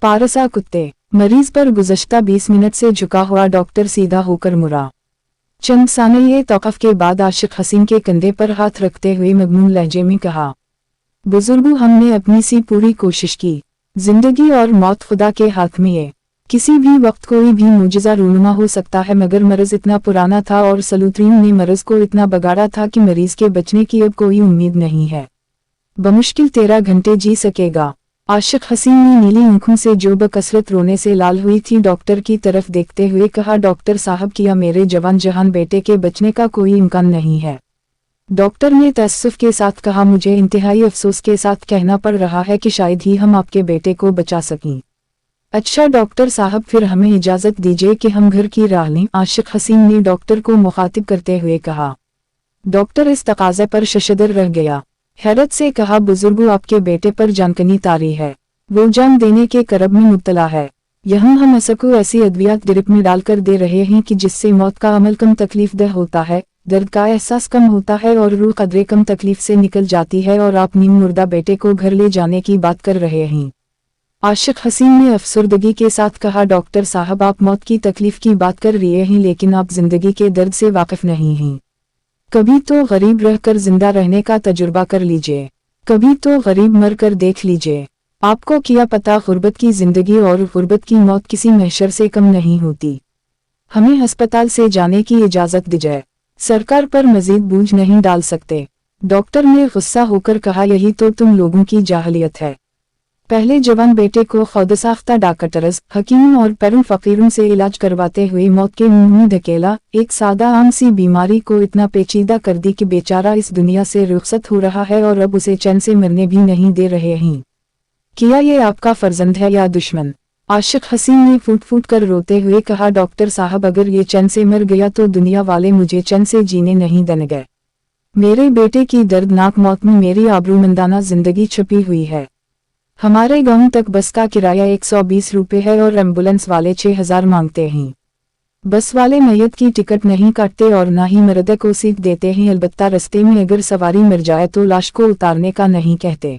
पारसा कुत्ते। मरीज पर गुज़श्ता 20 मिनट से झुका हुआ डॉक्टर सीधा होकर मुड़ा। चंद सानये तौक़ुफ़ के बाद आशिक हसीन के कंधे पर हाथ रखते हुए मगमूम लहजे में कहा, बुजुर्गों, हमने अपनी सी पूरी कोशिश की। जिंदगी और मौत खुदा के हाथ में है। किसी भी वक्त कोई भी मुजिज़ा रूनुमा हो सकता है, मगर मर्ज़ इतना पुराना था और सलूत्रियों ने मर्ज़ को इतना बगाड़ा था कि मरीज के बचने की अब कोई उम्मीद नहीं है। बमुश्किल 13 घंटे जी सकेगा। आशिक हसीन ने नीली आंखों से जो बकसरत रोने से लाल हुई थी डॉक्टर की तरफ देखते हुए कहा, डॉक्टर साहब, किया मेरे जवान जहान बेटे के बचने का कोई इम्कान नहीं है। डॉक्टर ने तअस्सुफ के साथ कहा, मुझे इंतहाई अफसोस के साथ कहना पड़ रहा है कि शायद ही हम आपके बेटे को बचा सकें। अच्छा डॉक्टर साहब, फिर हमें इजाज़त दीजिए कि हम घर की राह लें, आशिक हसीन ने डॉक्टर को मुखातिब करते हुए कहा। डॉक्टर इस तकाज़े पर शशदर रह गया। हैरत से कहा, बुजुर्गों, आपके बेटे पर जानकनी तारी है। वो जान देने के करब में मुब्तला है। यहाँ हम असको ऐसी अद्वियात ड्रिप में डालकर दे रहे हैं कि जिससे मौत का अमल कम तकलीफ दह होता है, दर्द का एहसास कम होता है और रूह कदरे कम तकलीफ से निकल जाती है, और आप नीम मुर्दा बेटे को घर ले जाने की बात कर रहे हैं। आशिक हसीन ने अफसरदगी के साथ कहा, डॉक्टर साहब, आप मौत की तकलीफ की बात कर रहे हैं, लेकिन आप जिंदगी के दर्द से वाकिफ नहीं हैं। कभी तो गरीब रहकर जिंदा रहने का तजुर्बा कर लीजिए, कभी तो गरीब मर कर देख लीजिए। आपको क्या पता, गुर्बत की जिंदगी और गुर्बत की मौत किसी महशर से कम नहीं होती। हमें अस्पताल से जाने की इजाज़त दीजिए। सरकार पर मजीद बोझ नहीं डाल सकते। डॉक्टर ने गुस्सा होकर कहा, यही तो तुम लोगों की जाहलियत है। पहले जवान बेटे को खुदसाख्ता डॉक्टर्स, हकीमों और पैरों फकीरों से इलाज करवाते हुए मौत के मुंह में धकेला। एक सादा आम सी बीमारी को इतना पेचीदा कर दी कि बेचारा इस दुनिया से रुखसत हो रहा है और अब उसे चैन से मरने भी नहीं दे रहे हैं। क्या ये आपका फर्जंद है या दुश्मन? आशिक हसीन ने फूट फूट कर रोते हुए कहा, डॉक्टर साहब, अगर ये चैन से मर गया तो दुनिया वाले मुझे चैन से जीने नहीं देंगे। मेरे बेटे की दर्दनाक मौत में मेरी आबरूमंदाना जिंदगी छुपी हुई है। हमारे गांव तक बस का किराया 120 रुपये है और एम्बुलेंस वाले 6000 मांगते हैं। बस वाले मैयत की टिकट नहीं काटते और ना ही मर्दे को सीट देते हैं, अलबत्ता रस्ते में अगर सवारी मर जाए तो लाश को उतारने का नहीं कहते।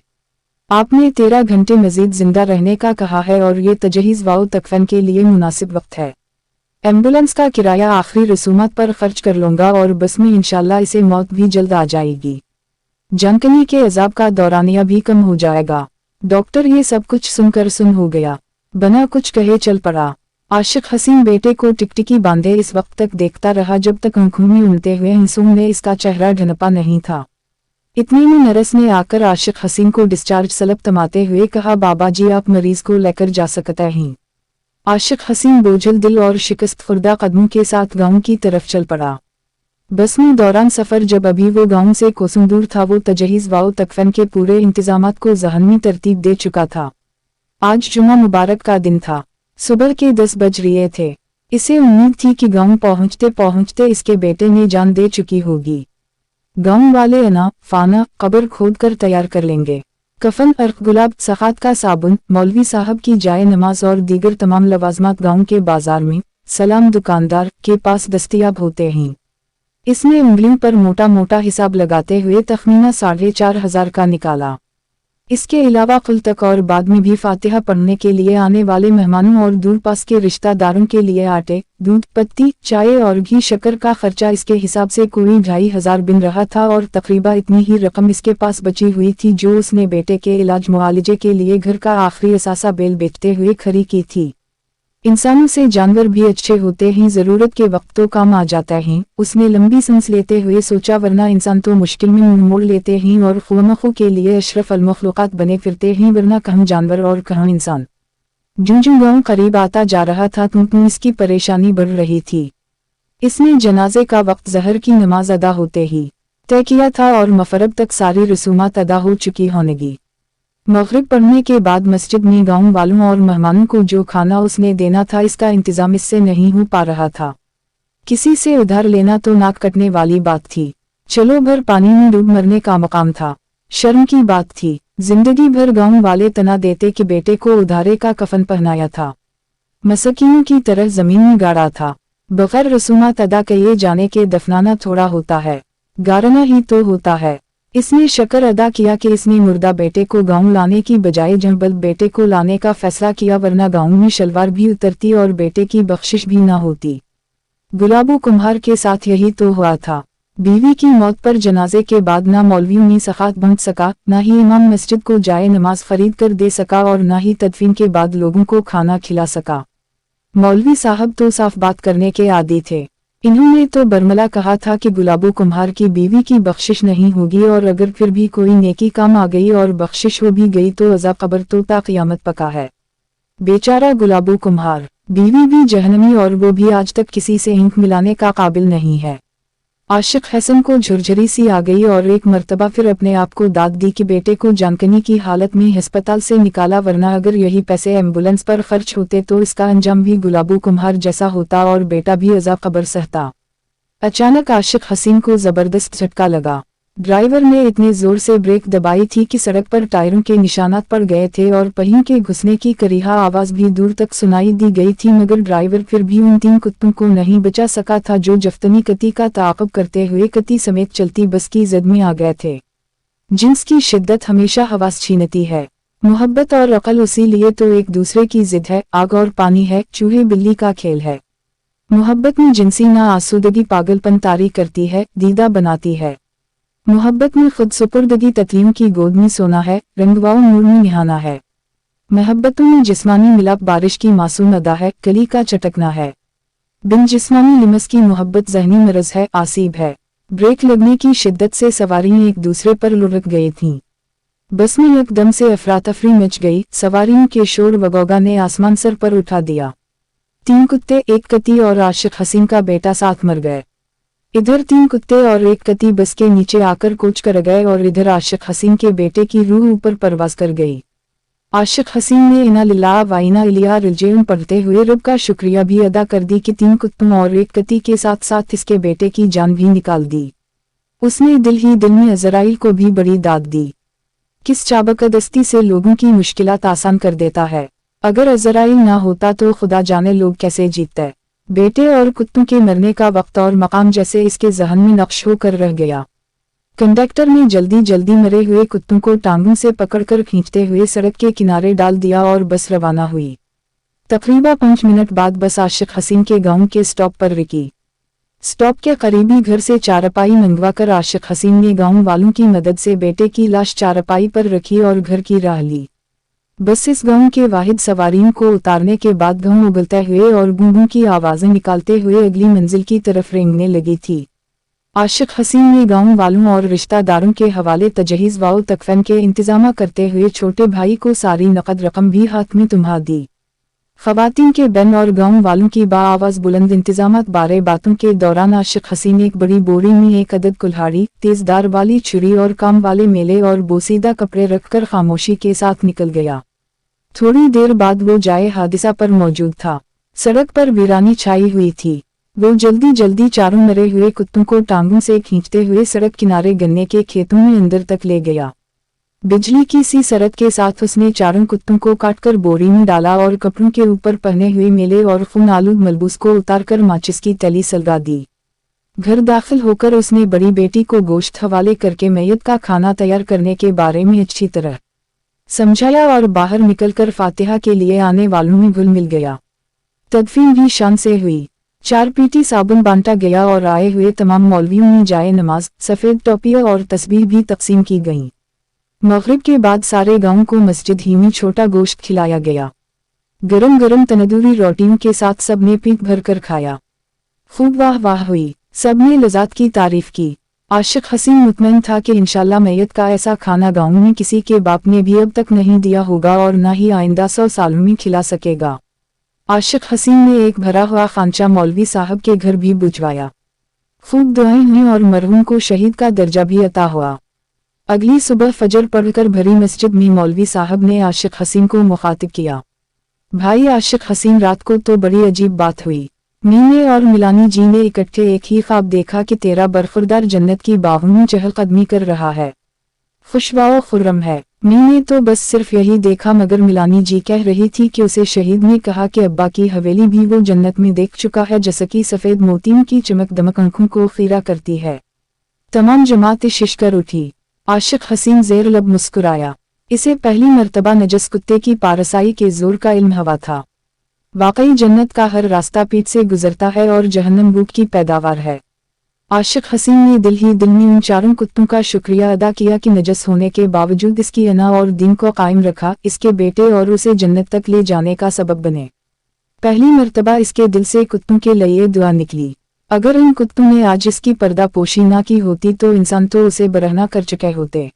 आपने 13 घंटे मजीद जिंदा रहने का कहा है और ये तजहीज़ वाओ तकफन के लिए मुनासिब वक्त है। एम्बुलेंस का किराया आखिरी रसूमात पर खर्च कर लूँगा और बस में इंशाल्लाह इसे मौत भी जल्द आ जाएगी। जानकनी के अजाब का दौरानिया भी कम हो जाएगा। डॉक्टर ये सब कुछ सुनकर सुन हो गया, बना कुछ कहे चल पड़ा। आशिक हसीन बेटे को टिकटिकी बांधे इस वक्त तक देखता रहा जब तक आंखों में उमड़ते हुए आंसुओं में इसका चेहरा ढनपा नहीं था। इतने में नर्स ने आकर आशिक हसीन को डिस्चार्ज सलब तमाते हुए कहा, बाबा जी, आप मरीज को लेकर जा सकते हैं। आशिक हसीन बोझल दिल और शिकस्त खुर्दा कदमों के साथ गांव की तरफ चल पड़ा। बस में दौरान सफर जब अभी वो गांव से कोसों दूर था, वो तजहीज़ वाओ तकफन के पूरे इंतजामात को ज़हनी तरतीब दे चुका था। आज जुमा मुबारक का दिन था। सुबह के 10 बज रहे थे। इसे उम्मीद थी कि गांव पहुंचते पहुंचते इसके बेटे ने जान दे चुकी होगी। गांव वाले अना फाना कब्र खोद कर तैयार कर लेंगे। कफन, अर्क, गुलाब, सखात का साबुन, मौलवी साहब की जाए नमाज और दीगर तमाम लवाजमात गांव के बाजार में सलाम दुकानदार के पास दस्तयाब होते हैं। इसने उंगलियों पर मोटा मोटा हिसाब लगाते हुए तखमीना 4500 का निकाला। इसके अलावा कुल तक और बाद में भी फातिहा पढ़ने के लिए आने वाले मेहमानों और दूर पास के रिश्तेदारों के लिए आटे, दूध, पत्ती, चाय और घी शक्कर का खर्चा इसके हिसाब से कोई 2500 बिन रहा था और तकरीबा इतनी ही रकम इसके पास बची हुई थी जो उसने बेटे के इलाज मुआलजे के लिए घर का आखिरी असासा बेल बेचते हुए खरी की थी। इंसानों से जानवर भी अच्छे होते हैं, जरूरत के वक्त तो काम आ जाता है। उसने लंबी सांस लेते हुए सोचा, वरना इंसान तो मुश्किल में मुंह मोड़ लेते हैं और खुमखों के लिए अशरफ अलमखलूकात बने फिरते हैं, वरना कहाँ जानवर और कहाँ इंसान। जूं गांव करीब आता जा रहा था तो इसकी परेशानी बढ़ रही थी। इसने जनाजे का वक्त जहर की नमाज अदा होते ही तय किया था और मफरब तक सारी रसूमात अदा हो चुकी होनेगी। मगरिब पढ़ने के बाद मस्जिद में गांव वालों और मेहमानों को जो खाना उसने देना था इसका इंतजाम इससे नहीं हो पा रहा था। किसी से उधार लेना तो नाक कटने वाली बात थी। चलो भर पानी में डूब मरने का मकाम था। शर्म की बात थी। जिंदगी भर गांव वाले तना देते कि बेटे को उधारे का कफन पहनाया था, मसकीनों की तरह जमीन में गाड़ा था। बगैर रसूमात अदा किए जाने के दफनाना थोड़ा होता है, गारना ही तो होता है। इसने शक्र अदा किया कि इसने मुर्दा बेटे को गांव लाने की बजाय जंबल बेटे को लाने का फैसला किया, वरना गांव में शलवार भी उतरती और बेटे की बख्शिश भी न होती। गुलाबू कुम्हार के साथ यही तो हुआ था। बीवी की मौत पर जनाजे के बाद ना मौलवियों ने सखात बांट सका, ना ही इमाम मस्जिद को जाए नमाज खरीद कर दे सका और ना ही तदफीन के बाद लोगों को खाना खिला सका। मौलवी साहब तो साफ बात करने के आदी थे। इन्होंने तो बरमला कहा था कि गुलाबू कुम्हार की बीवी की बख्शिश नहीं होगी, और अगर फिर भी कोई नेकी काम आ गई और बख्शिश हो भी गई तो अज़ाब कब्र तो ता क़यामत पका है। बेचारा गुलाबू कुम्हार, बीवी भी जहन्नमी और वो भी आज तक किसी से इंक मिलाने का काबिल नहीं है। आशिक हसन को झुरझुरी सी आ गई और एक मर्तबा फिर अपने आप को दाद दी कि बेटे को जानकनी की हालत में अस्पताल से निकाला, वरना अगर यही पैसे एम्बुलेंस पर खर्च होते तो इसका अंजाम भी गुलाबू कुम्हार जैसा होता और बेटा भी अज़ाब कब्र सहता। अचानक आशिक हसीन को जबरदस्त झटका लगा। ड्राइवर ने इतने जोर से ब्रेक दबाई थी कि सड़क पर टायरों के निशानात पड़ गए थे और पहियों के घुसने की करीहा आवाज भी दूर तक सुनाई दी गई थी, मगर ड्राइवर फिर भी उन 3 कुत्तों को नहीं बचा सका था जो जफ्तनी कती का ताक़ब करते हुए कती समेत चलती बस की जद में आ गए थे। जिन्स की शिद्दत हमेशा हवास छीनती है। मोहब्बत और अकल उसी लिए तो एक दूसरे की जिद है, आग और पानी है, चूहे बिल्ली का खेल है। मोहब्बत में जिनसी ना आसूदगी पागलपन तारी करती है, दीदा बनाती है। मोहब्बत में खुद सुपुर्दगी ततलियों की गोद में सोना है, रंगवाओ नूर में निहाना है। मोहब्बतों में जिस्मानी मिलाप बारिश की मासूम अदा है, कली का चटकना है। बिन जिस्मानी लिमस की मोहब्बत ज़हनी मरज है, आसीब है। ब्रेक लगने की शिद्दत से सवारियां एक दूसरे पर लुढ़क गई थीं। बस में एकदम से अफरा-तफरी मच गई, सवारियों के शोर वगोगा ने आसमान सर पर उठा दिया। 3 कुत्ते, एक कती और आशिक हसीन का बेटा साथ मर गए। इधर 3 कुत्ते और एक कती बस के नीचे आकर कोच कर गए और इधर आशिक हसीन के बेटे की रूह ऊपर परवाज कर गई। आशिक हसीन ने इना लिल्लाह व इना इलैहि राजिऊन पढ़ते हुए रब का शुक्रिया भी अदा कर दी कि 3 कुत्तों और एक कती के साथ साथ इसके बेटे की जान भी निकाल दी। उसने दिल ही दिल में अज़राइल को भी बड़ी दाद दी। किस चाबकदस्ती से लोगों की मुश्किलात आसान कर देता है। अगर अज़राइल ना होता तो खुदा जाने लोग कैसे जीतते। बेटे और कुत्तों के मरने का वक्त और मकाम जैसे इसके ज़हन में नक्श होकर रह गया। कंडक्टर ने जल्दी जल्दी मरे हुए कुत्तों को टांगों से पकड़कर खींचते हुए सड़क के किनारे डाल दिया और बस रवाना हुई। तकरीबन 5 मिनट बाद बस आशिक हसीन के गांव के स्टॉप पर रुकी। स्टॉप के करीबी घर से चारपाई मंगवाकर आशिक हसीन ने गांव वालों की मदद से बेटे की लाश चारपाई पर रखी और घर की राह ली। बस इस गांव के वाहिद सवारियों को उतारने के बाद गांव उगलते हुए और गूंगों की आवाजें निकालते हुए अगली मंजिल की तरफ रेंगने लगी थी। आशिक हसीन ने गांव वालों और रिश्तेदारों के हवाले तजहीज़ व तकफीन के इंतजाम करते हुए छोटे भाई को सारी नकद रकम भी हाथ में थमा दी। ख़वातीन के बैन और गांव वालों की बाआवाज़ बुलंद इंतजामात बारे बातों के दौरान आशिक हसीन एक बड़ी बोरी में एक अदद कुल्हाड़ी, तेज़दार वाली छुरी और काम वाले मेले और बोसीदा कपड़े रखकर खामोशी के साथ निकल गया। थोड़ी देर बाद वो जाए हादिसा पर मौजूद था। सड़क पर वीरानी छाई हुई थी। वो जल्दी जल्दी चारों मरे हुए कुत्तों को टांगों से खींचते हुए सड़क किनारे गन्ने के खेतों में अंदर तक ले गया। बिजली की सी सरत के साथ उसने चारों कुत्तों को काटकर बोरी में डाला और कपड़ों के ऊपर पहने हुए मेले और खून आलूद मलबूस को उतारकर माचिस की तली सलगा दी। घर दाखिल होकर उसने बड़ी बेटी को गोश्त हवाले करके मैयत का खाना तैयार करने के बारे में अच्छी तरह समझाया और बाहर निकलकर फातिहा के लिए आने वालों में घुल मिल गया। तदफीन भी शान से हुई। 4 पीटी साबुन बांटा गया और आए हुए तमाम मौलवियों में जाए नमाज, सफ़ेद टोपियाँ और तस्बीह भी तकसीम की गईं। मगरिब के बाद सारे गांव को मस्जिद ही में छोटा गोश्त खिलाया गया। गरम गरम तंदूरी रोटियों के साथ सब ने पीठ भर कर खाया। खूब वाह वाह हुई। सब ने लज़्ज़त की तारीफ की। आशिक हसीन मुतमईन था कि इंशाल्लाह मैयत का ऐसा खाना गांव में किसी के बाप ने भी अब तक नहीं दिया होगा और न ही आइंदा 100 सालों में खिला सकेगा। आशिक हसीन ने एक भरा हुआ खानचा मौलवी साहब के घर भी बुझवाया। खूब दुआएं हुई और मरहूम को शहीद का दर्जा भी अता हुआ। अगली सुबह फजर पढ़कर भरी मस्जिद में मौलवी साहब ने आशिक हसीन को मुखातिब किया। भाई आशिक हसीन, रात को तो बड़ी अजीब बात हुई। मीने और मिलानी जी ने इकट्ठे एक ही ख्वाब देखा कि तेरा बरखुरदार जन्नत की बाहों में चहलकदमी कर रहा है, खुशबाओ खुर्रम है। मीने तो बस सिर्फ यही देखा, मगर मिलानी जी कह रही थी कि उसे शहीद ने कहा कि अब्बा की हवेली भी वो जन्नत में देख चुका है, जैसे कि सफ़ेद मोतियों की चमक दमक आंखों को खीरा करती है। तमाम जमात शिश कर उठी। आशिक हसीन ज़ेर लब मुस्कुराया। इसे पहली मर्तबा नजस कुत्ते की पारसाई के जोर का इल्म हुआ था। वाकई जन्नत का हर रास्ता पीठ से गुजरता है और जहन्नम रूट की पैदावार है। आशिक हसीन ने दिल ही दिल में उन चारों कुत्तों का शुक्रिया अदा किया कि नजस होने के बावजूद इसकी अना और दीन को कायम रखा, इसके बेटे और उसे जन्नत तक ले जाने का सबब बने। पहली मर्तबा इसके दिल से कुत्तों के लिए दुआ निकली। अगर इन कुत्तों ने आज इसकी पर्दा पोशी ना की होती तो इंसान तो उसे बरहना कर चुके होते।